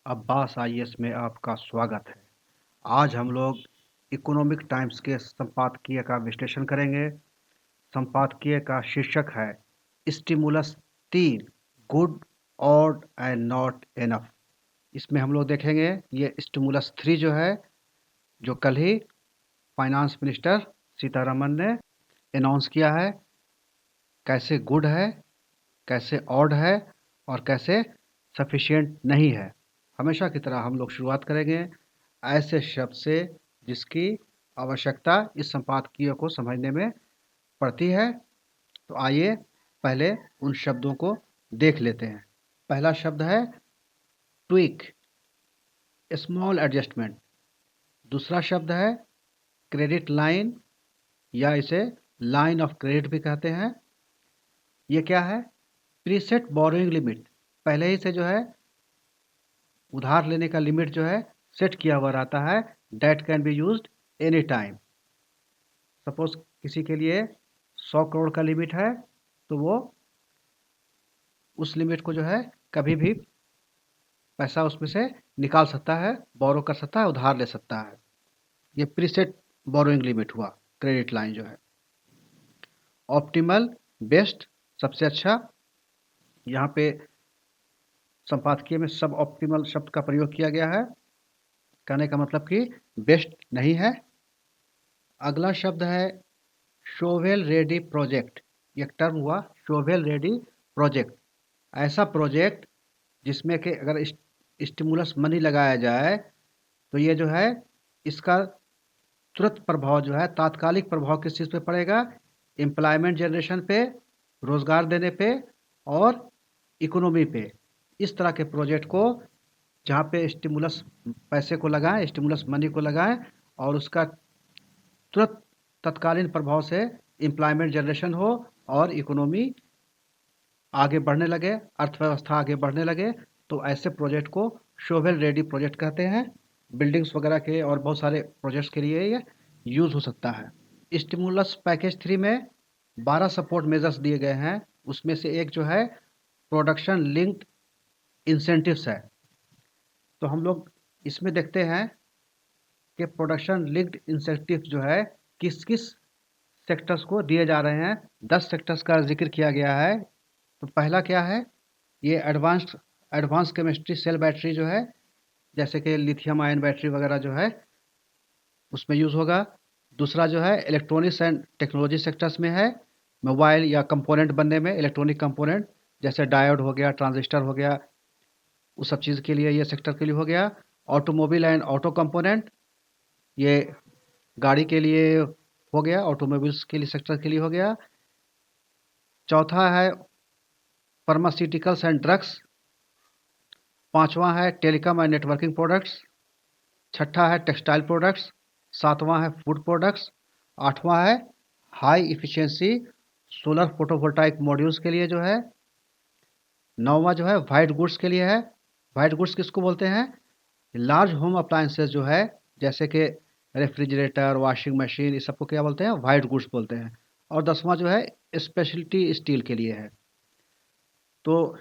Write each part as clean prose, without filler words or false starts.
Abbas IAS में आपका स्वागत है। आज हम लोग इकोनॉमिक टाइम्स के संपादकीय का विश्लेषण करेंगे। संपादकीय का शीर्षक है stimulus 3 good, odd and not enough. इसमें हम लोग देखेंगे ये स्टिमुलस 3 जो है, जो कल ही फाइनेंस मिनिस्टर सीतारमन ने अनाउंस किया है, कैसे गुड है, कैसे ऑड है और कैसे सफिशिएंट नहीं है। हमेशा की तरह हम लोग शुरुआत करेंगे ऐसे शब्द से जिसकी आवश्यकता इस संपादकीय को समझने में पड़ती है। तो आइए पहले उन शब्दों को देख लेते हैं। पहला शब्द है ट्विक, स्मॉल एडजस्टमेंट। दूसरा शब्द है क्रेडिट लाइन, या इसे लाइन ऑफ क्रेडिट भी कहते हैं। ये क्या है? प्रीसेट बोरोइंग लिमिट, पहले ही से जो है उधार लेने का लिमिट जो है सेट किया हुआ रहता है। That can be used any time. Suppose किसी के लिए 100 करोड़ का लिमिट है, तो वो उस लिमिट को जो है कभी भी पैसा उसमें से निकाल सकता है, बोरो कर सकता है, उधार ले सकता है। ये प्रीसेट बोरोइंग लिमिट हुआ। क्रेडिट लाइन जो है ऑप्टिमल, बेस्ट, सबसे अच्छा। यहाँ पे संपादकीय में सब ऑप्टिमल शब्द का प्रयोग किया गया है। कहने का मतलब कि बेस्ट नहीं है। अगला शब्द है शोवेल रेडी प्रोजेक्ट। एक टर्म हुआ शोवेल रेडी प्रोजेक्ट। ऐसा प्रोजेक्ट जिसमें कि अगर स्टिमुलस मनी लगाया जाए तो ये जो है इसका तुरंत प्रभाव जो है, तात्कालिक प्रभाव किस चीज़ पे पड़ेगा? एम्प्लॉयमेंट जनरेशन पे, रोज़गार देने पे और इकोनॉमी पे। इस तरह के प्रोजेक्ट को जहाँ पे स्टिमुलस पैसे को लगाएं, स्टिमुलस मनी को लगाएं और उसका तुरंत तत्कालीन प्रभाव से एम्प्लॉयमेंट जनरेशन हो और इकोनॉमी आगे बढ़ने लगे, अर्थव्यवस्था आगे बढ़ने लगे, तो ऐसे प्रोजेक्ट को शोवेल रेडी प्रोजेक्ट कहते हैं। बिल्डिंग्स वगैरह के और बहुत सारे प्रोजेक्ट्स के लिए ये यूज़ हो सकता है। स्टिमुलस पैकेज 3 में 12 सपोर्ट मेजर्स दिए गए हैं। उसमें से एक जो है प्रोडक्शन लिंक्ड इंसेंटिव्स है। तो हम लोग इसमें देखते हैं कि प्रोडक्शन लिंक्ड इंसेंटिव जो है किस किस सेक्टर्स को दिए जा रहे हैं। 10 सेक्टर्स का जिक्र किया गया है। तो पहला क्या है? ये एडवांस केमिस्ट्री सेल बैटरी जो है, जैसे कि लिथियम आयन बैटरी वगैरह जो है उसमें यूज़ होगा। दूसरा जो है इलेक्ट्रॉनिक्स एंड टेक्नोलॉजी सेक्टर्स में है। मोबाइल या कंपोनेंट बनने में, इलेक्ट्रॉनिक कंपोनेंट जैसे डायोड हो गया, ट्रांजिस्टर हो गया, उस सब चीज़ के लिए ये सेक्टर के लिए हो गया। ऑटोमोबाइल एंड ऑटो कंपोनेंट, ये गाड़ी के लिए हो गया, ऑटोमोबाइल्स के लिए सेक्टर के लिए हो गया। चौथा है फार्मास्यूटिकल्स एंड ड्रग्स। पांचवा है टेलीकॉम एंड नेटवर्किंग प्रोडक्ट्स। छठा है टेक्सटाइल प्रोडक्ट्स। सातवां है फूड प्रोडक्ट्स। आठवां है high efficiency solar photovoltaic modules के लिए जो है। नौवां जो है वाइट गुड्स के लिए है। वाइट गुड्स किसको बोलते हैं? लार्ज होम अप्लायंसेस जो है, जैसे कि रेफ्रिजरेटर, वॉशिंग मशीन, इस सबको क्या बोलते हैं? वाइट गुड्स बोलते हैं। और 10वां जो है स्पेशलिटी स्टील के लिए है। तो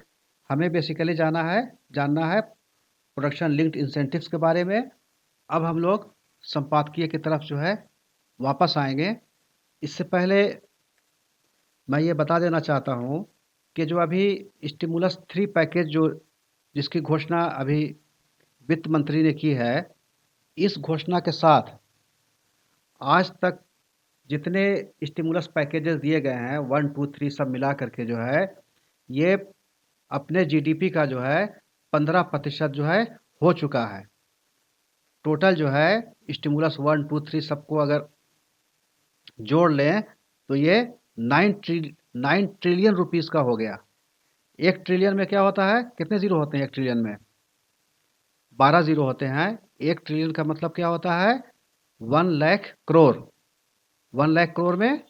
हमें बेसिकली जानना है प्रोडक्शन लिंक्ड इंसेंटिव्स के बारे में। अब हम लोग संपादकीय की तरफ जो है वापस आएंगे। इससे पहले मैं ये बता देना चाहता हूँ कि जो अभी स्टिमुलस 3 पैकेज जो जिसकी घोषणा अभी वित्त मंत्री ने की है, इस घोषणा के साथ आज तक जितने स्टिमुलस पैकेजेस दिए गए हैं 1, 2, 3 सब मिला करके जो है, ये अपने जीडीपी का जो है 15% जो है हो चुका है। टोटल जो है स्टिमुलस 1, 2, 3 सबको अगर जोड़ लें तो ये 9 ट्रिलियन रुपीस का हो गया। 1 ट्रिलियन में क्या होता है? कितने जीरो होते हैं 1 ट्रिलियन में? 12 जीरो होते हैं। 1 ट्रिलियन का मतलब क्या होता है? 1 लाख करोड़। 1 लाख करोड़ में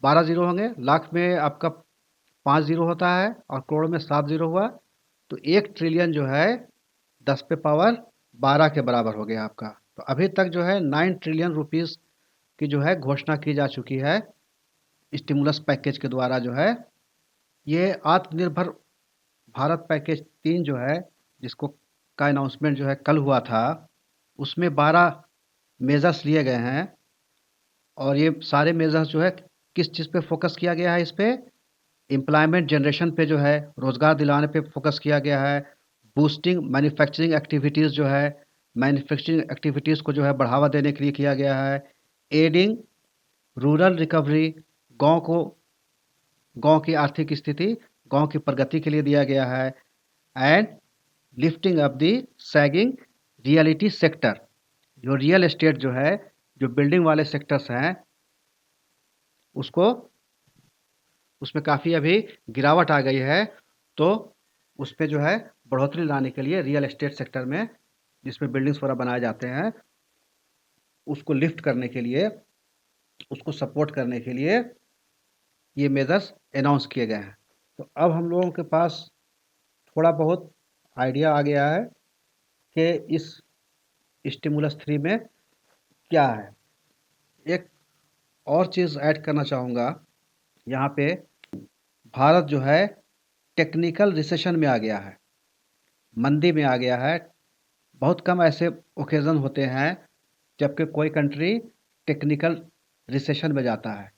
12 जीरो होंगे। लाख में आपका 5 जीरो होता है और करोड़ में 7 जीरो हुआ। तो 1 ट्रिलियन जो है 10 पे पावर 12 के बराबर हो गया आपका। तो अभी तक जो है 9 ट्रिलियन रुपीस की जो है घोषणा की जा चुकी है स्टिमुलस पैकेज के द्वारा जो है। ये आत्मनिर्भर भारत पैकेज 3 जो है, जिसको का अनाउंसमेंट जो है कल हुआ था, उसमें 12 मेजर्स लिए गए हैं और ये सारे मेजर्स जो है किस चीज़ पे फोकस किया गया है? इस पे एम्प्लॉयमेंट जनरेशन पे जो है, रोज़गार दिलाने पे फोकस किया गया है। बूस्टिंग मैन्युफैक्चरिंग एक्टिविटीज़ जो है, मैन्युफैक्चरिंग एक्टिविटीज़ को जो है बढ़ावा देने के लिए किया गया है। एडिंग रूरल रिकवरी, गाँव को गाँव की आर्थिक स्थिति, गाँव की प्रगति के लिए दिया गया है। And lifting up the sagging reality sector, जो रियल एस्टेट जो है, जो बिल्डिंग वाले सेक्टर्स हैं, उसको उसमें काफ़ी अभी गिरावट आ गई है, तो उस पे जो है बढ़ोतरी लाने के लिए रियल एस्टेट सेक्टर में, जिसमें बिल्डिंग्स वगैरह बनाए जाते हैं, उसको लिफ्ट करने के लिए, उसको सपोर्ट करने के लिए ये मेजर्स अनाउंस किए गए हैं। तो अब हम लोगों के पास थोड़ा बहुत आइडिया आ गया है कि इस स्टिमुलस 3 में क्या है। एक और चीज़ ऐड करना चाहूँगा यहाँ पे, भारत जो है टेक्निकल रिसेशन में आ गया है, मंदी में आ गया है। बहुत कम ऐसे ओकेज़न होते हैं जबकि कोई कंट्री टेक्निकल रिसेशन में जाता है।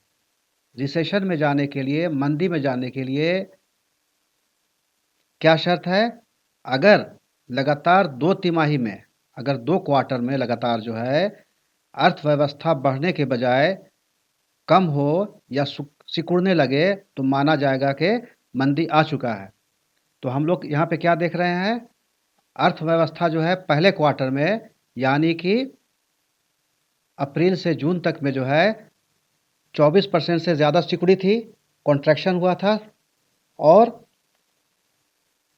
रिसेशन में जाने के लिए, मंदी में जाने के लिए क्या शर्त है? अगर लगातार 2 तिमाही में, अगर 2 क्वार्टर में लगातार जो है अर्थव्यवस्था बढ़ने के बजाय कम हो या सिकुड़ने लगे, तो माना जाएगा कि मंदी आ चुका है। तो हम लोग यहाँ पे क्या देख रहे हैं? अर्थव्यवस्था जो है पहले क्वार्टर में, यानी कि अप्रैल से जून तक में जो है 24% से ज़्यादा सिकुड़ी थी, कॉन्ट्रैक्शन हुआ था। और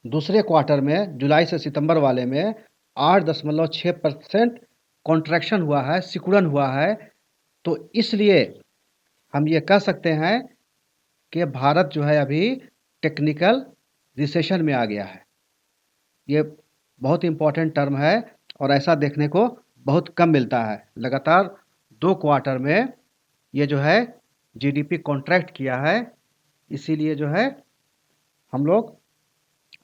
दूसरे क्वार्टर में, जुलाई से सितंबर वाले में 8.6% कॉन्ट्रैक्शन हुआ है, सिकुड़न हुआ है। तो इसलिए हम ये कह सकते हैं कि भारत जो है अभी टेक्निकल रिसेशन में आ गया है। ये बहुत इम्पोर्टेंट टर्म है और ऐसा देखने को बहुत कम मिलता है। लगातार 2 क्वार्टर में ये जो है जीडीपी कॉन्ट्रैक्ट किया है, इसीलिए जो है हम लोग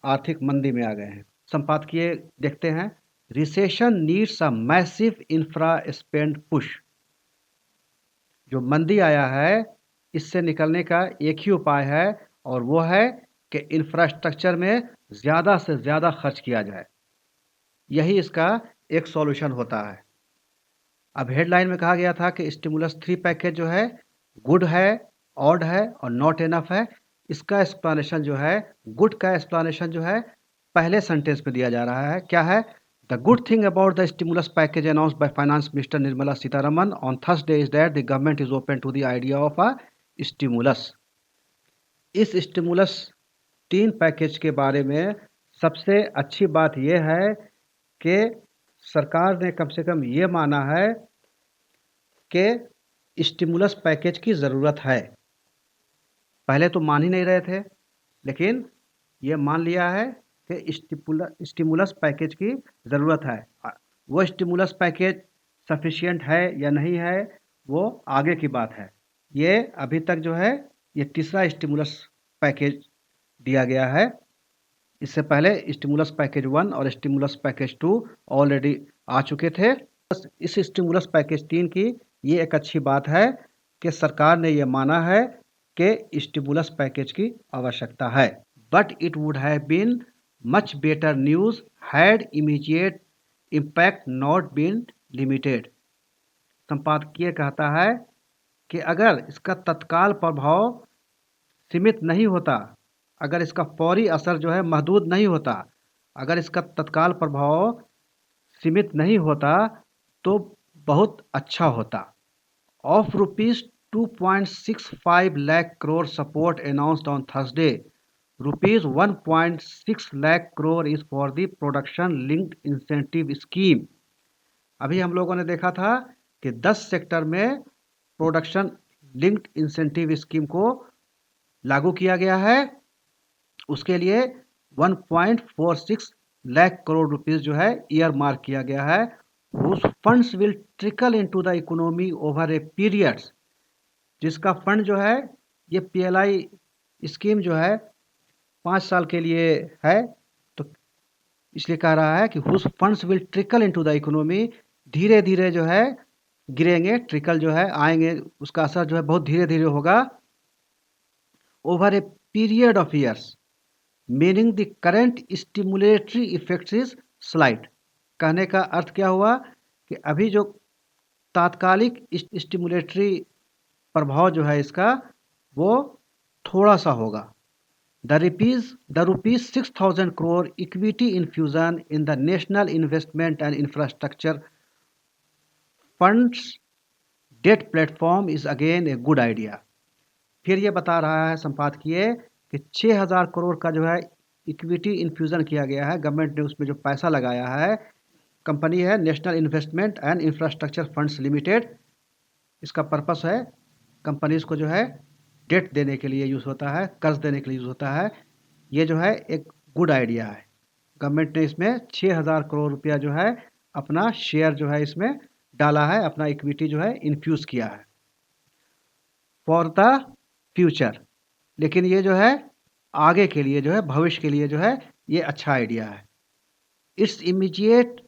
आर्थिक मंदी में आ गए हैं। संपादकीय देखते हैं, recession needs a massive infra spend push. जो मंदी आया है, इससे निकलने का एक ही उपाय है और वो है कि इंफ्रास्ट्रक्चर में ज़्यादा से ज़्यादा खर्च किया जाए। यही इसका एक सॉल्यूशन होता है। अब हेडलाइन में कहा गया था कि स्टिमुलस 3 पैकेज जो है गुड है, ऑड है और नॉट इनफ है। इसका एक्सप्लेनेशन जो है, गुड का एक्सप्लेनेशन जो है पहले सेंटेंस में दिया जा रहा है। क्या है? The good thing about the stimulus package announced by finance minister Nirmala Sitharaman on Thursday is that the government is open to the idea of a stimulus. इस स्टिमुलस 3 पैकेज के बारे में सबसे अच्छी बात यह है कि सरकार ने कम से कम ये माना है कि स्टिमुलस पैकेज की ज़रूरत है। पहले तो मान ही नहीं रहे थे, लेकिन ये मान लिया है कि स्टिमुलस पैकेज की ज़रूरत है। वो स्टिमुलस पैकेज सफिशिएंट है या नहीं है, वो आगे की बात है। ये अभी तक जो है, ये तीसरा स्टिमुलस पैकेज दिया गया है। इससे पहले स्टिमुलस पैकेज 1 और स्टिमुलस पैकेज 2 ऑलरेडी आ चुके थे। इस स्टिमुलस पैकेज 3 की ये एक अच्छी बात है कि सरकार ने ये माना है कि स्टिमुलस पैकेज की आवश्यकता है। But it would have been much better news had immediate impact not been limited. संपादकीय कहता है कि अगर इसका तत्काल प्रभाव सीमित नहीं होता, अगर इसका फौरी असर जो है महदूद नहीं होता, अगर इसका तत्काल प्रभाव सीमित नहीं होता, तो बहुत अच्छा होता। Of rupees 2.65 lakh crore support announced on Thursday, rupees 1.6 lakh crore is for the production linked incentive scheme। अभी हम लोगों ने देखा था कि 10 सेक्टर में प्रोडक्शन लिंक्ड इंसेंटिव स्कीम को लागू किया गया है। उसके लिए 1.46 लाख करोड़ रुपीस जो है ईयर मार्क किया गया है। whose funds will trickle into the economy over a periods। जिसका फंड जो है, ये पीएलआई स्कीम जो है 5 साल के लिए है। तो इसलिए कह रहा है कि whose funds will trickle into the economy, धीरे धीरे जो है गिरेंगे, ट्रिकल जो है आएंगे, उसका असर जो है बहुत धीरे धीरे होगा, over a period of years, meaning the current stimulatory effects is slight. कहने का अर्थ क्या हुआ कि अभी जो तात्कालिक स्टिमुलेटरी प्रभाव जो है इसका वो थोड़ा सा होगा। The rupees 6,000 crore equity infusion in the National Investment and Infrastructure Funds debt platform is again a good idea। फिर ये बता रहा है संपादकीय कि 6,000 करोड़ का जो है इक्विटी इन्फ्यूज़न किया गया है, गवर्नमेंट ने उसमें जो पैसा लगाया है, कंपनी है national investment and infrastructure funds limited. इसका पर्पस है कंपनीज को जो है डेट देने के लिए यूज़ होता है, कर्ज देने के लिए यूज़ होता है। ये जो है एक गुड आइडिया है। गवर्नमेंट ने इसमें 6,000 करोड़ रुपया जो है अपना शेयर जो है इसमें डाला है, अपना इक्विटी जो है इन्फ्यूज़ किया है फॉर द फ्यूचर। लेकिन ये जो है आगे के लिए जो है, भविष्य के लिए जो है ये अच्छा आइडिया है। It's immediate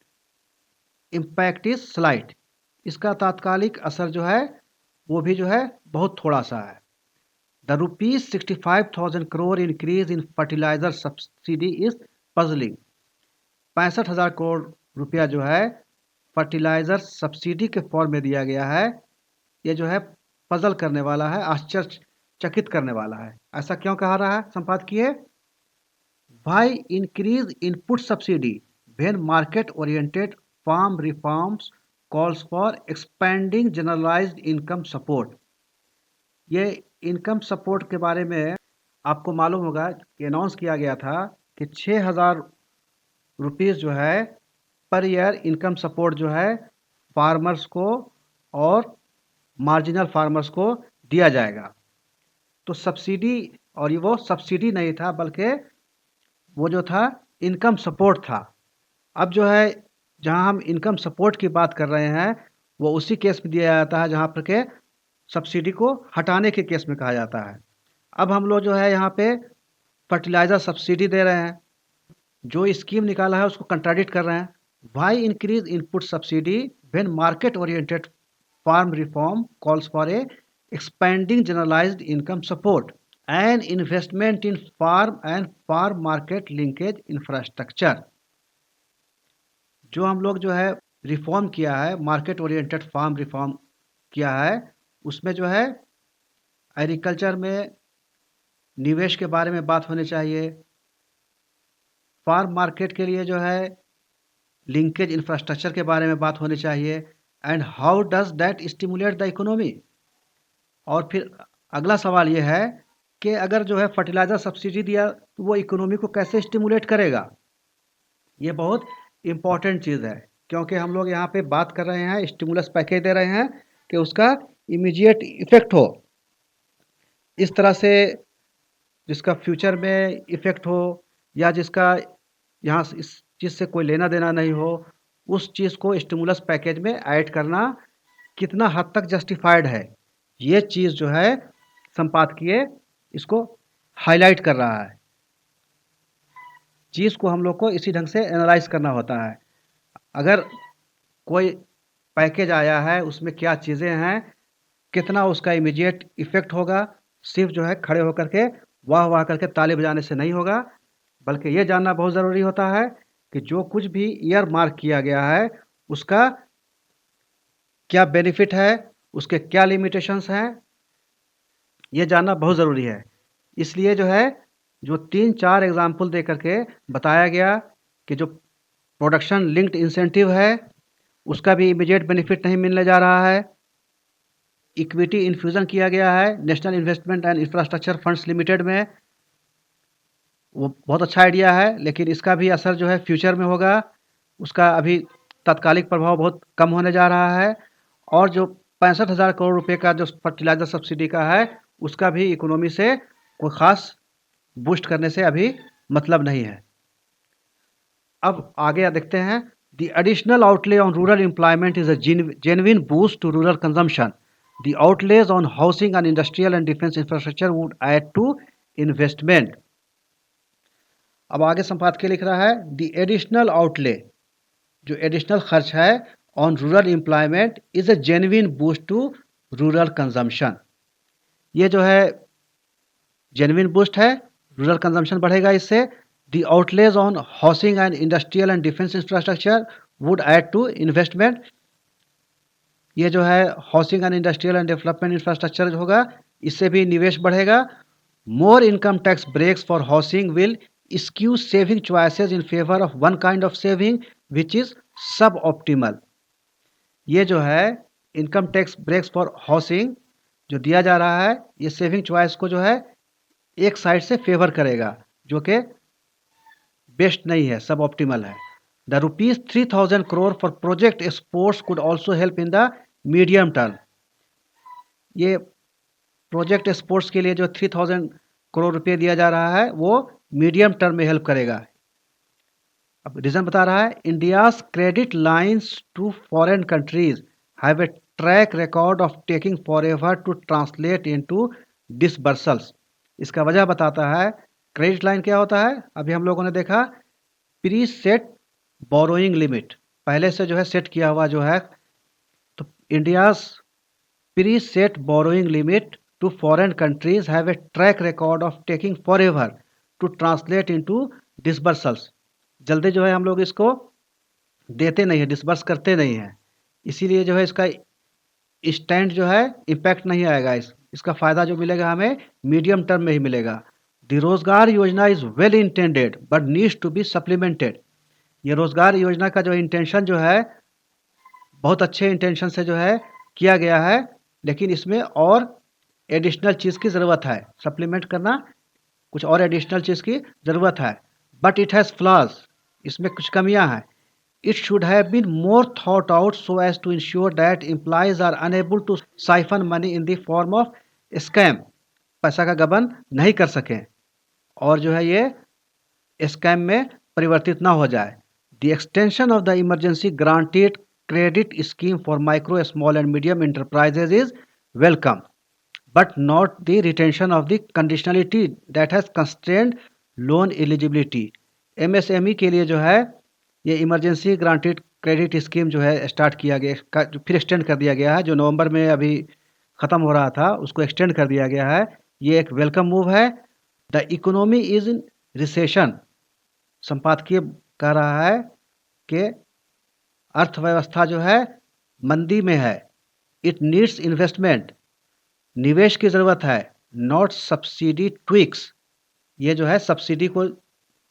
impact is slight, इसका तात्कालिक असर जो है वो भी जो है बहुत थोड़ा सा है। The rupees 65,000 crore increase in fertiliser subsidy is puzzling. 65,000 crore रुपया जो है फर्टिलाइजर सब्सिडी के फॉर्म में दिया गया है, ये जो है पजल करने वाला है, आश्चर्यचकित करने वाला है। ऐसा क्यों कहा रहा है संपादकीय? Why increase input subsidy when market oriented farm reforms calls for expanding generalized income support? ये इनकम सपोर्ट के बारे में आपको मालूम होगा कि अनाउंस किया गया था कि 6,000 रुपीज़ जो है पर ईयर इनकम सपोर्ट जो है फार्मर्स को और मार्जिनल फार्मर्स को दिया जाएगा। तो सब्सिडी, और ये वो सब्सिडी नहीं था बल्कि वो जो था इनकम सपोर्ट था। अब जो है जहां हम इनकम सपोर्ट की बात कर रहे हैं वो उसी केस में दिया जाता है जहां पर के सब्सिडी को हटाने के केस में कहा जाता है। अब हम लोग जो है यहाँ पे फर्टिलाइज़र सब्सिडी दे रहे हैं, जो स्कीम निकाला है उसको कंट्राडिक्ट कर रहे हैं। Why increase input subsidy when market oriented farm reform calls for a expanding generalised income support and investment in farm and farm market linkage infrastructure. जो हम लोग जो है रिफॉर्म किया है, मार्केट ओरिएंटेड फार्म रिफॉर्म किया है, उसमें जो है एग्रीकल्चर में निवेश के बारे में बात होनी चाहिए, फार्म मार्केट के लिए जो है लिंकेज इंफ्रास्ट्रक्चर के बारे में बात होनी चाहिए, and how does that stimulate the economy. और फिर अगला सवाल ये है कि अगर जो है फर्टिलाइज़र सब्सिडी दिया तो वो इकोनॉमी को कैसे स्टिमुलेट करेगा। ये बहुत इम्पॉर्टेंट चीज़ है, क्योंकि हम लोग यहाँ पे बात कर रहे हैं, स्टिमुलस पैकेज दे रहे हैं कि उसका इमीडिएट इफ़ेक्ट हो, इस तरह से जिसका फ्यूचर में इफ़ेक्ट हो, या जिसका यहाँ इस चीज़ से कोई लेना देना नहीं हो, उस चीज़ को स्टिमुलस पैकेज में ऐड करना कितना हद तक जस्टिफाइड है, ये चीज़ जो है संपादकीय इसको हाईलाइट कर रहा है। चीज़ को हम लोग को इसी ढंग से एनालाइज करना होता है। अगर कोई पैकेज आया है उसमें क्या चीज़ें हैं, कितना उसका इमीडिएट इफ़ेक्ट होगा, सिर्फ जो है खड़े होकर के वाह वाह करके ताली बजाने से नहीं होगा, बल्कि ये जानना बहुत ज़रूरी होता है कि जो कुछ भी ईयर मार्क किया गया है उसका क्या बेनिफिट है, उसके क्या लिमिटेशंस हैं, ये जानना बहुत ज़रूरी है। इसलिए जो है जो 3-4 एग्जाम्पल दे करके बताया गया कि जो प्रोडक्शन लिंक्ड इंसेंटिव है उसका भी इमीडिएट बेनिफिट नहीं मिलने जा रहा है। इक्विटी इन्फ्यूज़न किया गया है national investment and infrastructure funds limited में, वो बहुत अच्छा आइडिया है, लेकिन इसका भी असर जो है फ्यूचर में होगा, उसका अभी तात्कालिक प्रभाव बहुत कम होने जा रहा है। और जो 65,000 करोड़ रुपए का जो फर्टिलाइज़र सब्सिडी का है उसका भी इकोनॉमी से कोई ख़ास बूस्ट करने से अभी मतलब नहीं है। अब आगे देखते हैं। The additional outlay on rural employment is a genuine boost to rural consumption. The outlays on housing and industrial and defence infrastructure would add to investment. अब आगे संपादकीय लिख रहा है, द एडिशनल आउटले, जो एडिशनल खर्च है on rural employment is a genuine boost to rural consumption. ये जो है जेन्युइन बूस्ट है, रूरल कंजम्पशन बढ़ेगा इससे। The outlays on housing and industrial and defence infrastructure would add to investment. ये जो है housing and industrial and development infrastructure जो होगा, इससे भी निवेश बढ़ेगा। More income tax breaks for housing will skew saving choices in favour of one kind of saving which is suboptimal. ये जो है income tax breaks for housing जो दिया जा रहा है, ये सेविंग चॉइस को जो है एक साइड से फेवर करेगा, जो कि बेस्ट नहीं है, सब ऑप्टिमल है। The rupees 3000 crore for project exports could also help in the medium term. ये प्रोजेक्ट एक्सपोर्ट्स के लिए जो 3000 करोड़ रुपए दिया जा रहा है, वो मीडियम टर्म में हेल्प करेगा। अब रीजन बता रहा है, India's credit lines to foreign countries have a track record of taking forever to translate into disbursals. इसका वजह बताता है। क्रेडिट लाइन क्या होता है? अभी हम लोगों ने देखा प्री सेट बोरोइंग लिमिट, पहले से जो है सेट किया हुआ जो है। तो India's preset borrowing limit to foreign countries have a track record of taking forever to translate into disbursals. जल्दी जो है हम लोग इसको देते नहीं है, डिसबर्स करते नहीं हैं, इसीलिए जो है इसका स्टैंड जो है इम्पैक्ट नहीं आएगा। इसका फ़ायदा जो मिलेगा हमें मीडियम टर्म में ही मिलेगा। The Rozgar Yojana is well intended but needs to be supplemented. ये रोज़गार योजना का जो इंटेंशन जो है बहुत अच्छे इंटेंशन से जो है किया गया है, लेकिन इसमें और एडिशनल चीज़ की ज़रूरत है, सप्लीमेंट करना, कुछ और एडिशनल चीज़ की ज़रूरत है। बट इट हैज़ फ्लॉज, इसमें कुछ कमियां हैं। It should have been more thought out so as to ensure that employees are unable to siphon money in the form of scam, पैसा का गबन नहीं कर सकें और जो है ये स्कैम में परिवर्तित ना हो जाए। The extension of the emergency granted credit scheme for micro, small and medium enterprises is welcome, but not the retention of the conditionality that has constrained loan eligibility। MSME के लिए जो है ये इमरजेंसी ग्रांटेड क्रेडिट स्कीम जो है start किया गया, फिर एक्सटेंड कर दिया गया है। जो नवंबर में अभी ख़त्म हो रहा था उसको एक्सटेंड कर दिया गया है। ये एक वेलकम मूव है। The economy is in recession, संपादकीय कह रहा है कि अर्थव्यवस्था जो है मंदी में है। इट नीड्स इन्वेस्टमेंट, निवेश की ज़रूरत है, नॉट सब्सिडी ट्विक्स। ये जो है सब्सिडी को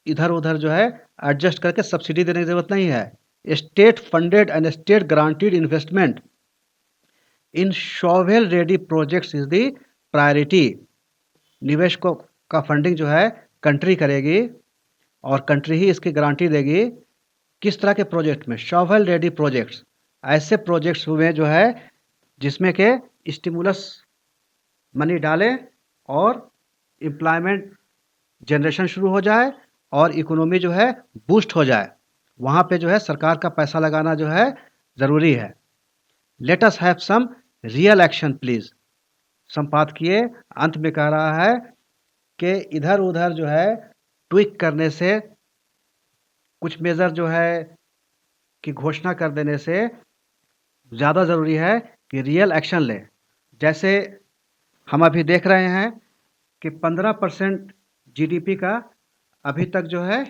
इधर उधर जो है एडजस्ट करके सब्सिडी देने की ज़रूरत नहीं है। State funded and state granted investment in shovel ready projects is the priority. निवेश को का फंडिंग जो है कंट्री करेगी और कंट्री ही इसकी गारंटी देगी। किस तरह के प्रोजेक्ट में? शॉवेल रेडी प्रोजेक्ट्स, ऐसे प्रोजेक्ट्स में जो है जिसमें के स्टिमुलस मनी डालें और एम्प्लॉयमेंट जनरेशन शुरू हो जाए और इकोनॉमी जो है बूस्ट हो जाए। वहाँ पे जो है सरकार का पैसा लगाना जो है ज़रूरी है। Let us have some real action please. संपादकीय अंत में कह रहा है कि इधर उधर जो है ट्विक करने से, कुछ मेजर जो है कि घोषणा कर देने से ज़्यादा ज़रूरी है कि रियल एक्शन लें। जैसे हम अभी देख रहे हैं कि 15% जीडीपी का अभी तक जो है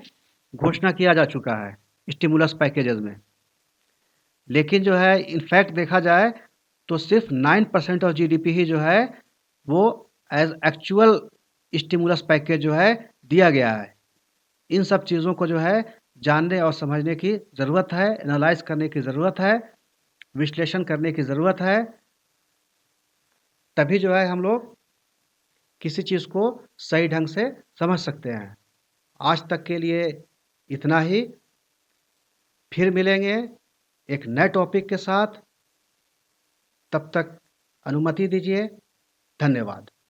घोषणा किया जा चुका है स्टिमुलस पैकेजेस में, लेकिन जो है इनफैक्ट देखा जाए तो सिर्फ 9% ऑफ जीडीपी ही जो है वो एज एक्चुअल स्टिमुलस पैकेज जो है दिया गया है। इन सब चीज़ों को जो है जानने और समझने की ज़रूरत है, एनालाइज करने की ज़रूरत है, विश्लेषण करने की ज़रूरत है। तभी जो है हम लोग किसी चीज़ को सही ढंग से समझ सकते हैं। आज तक के लिए इतना ही। फिर मिलेंगे एक नए टॉपिक के साथ। तब तक अनुमति दीजिए। धन्यवाद।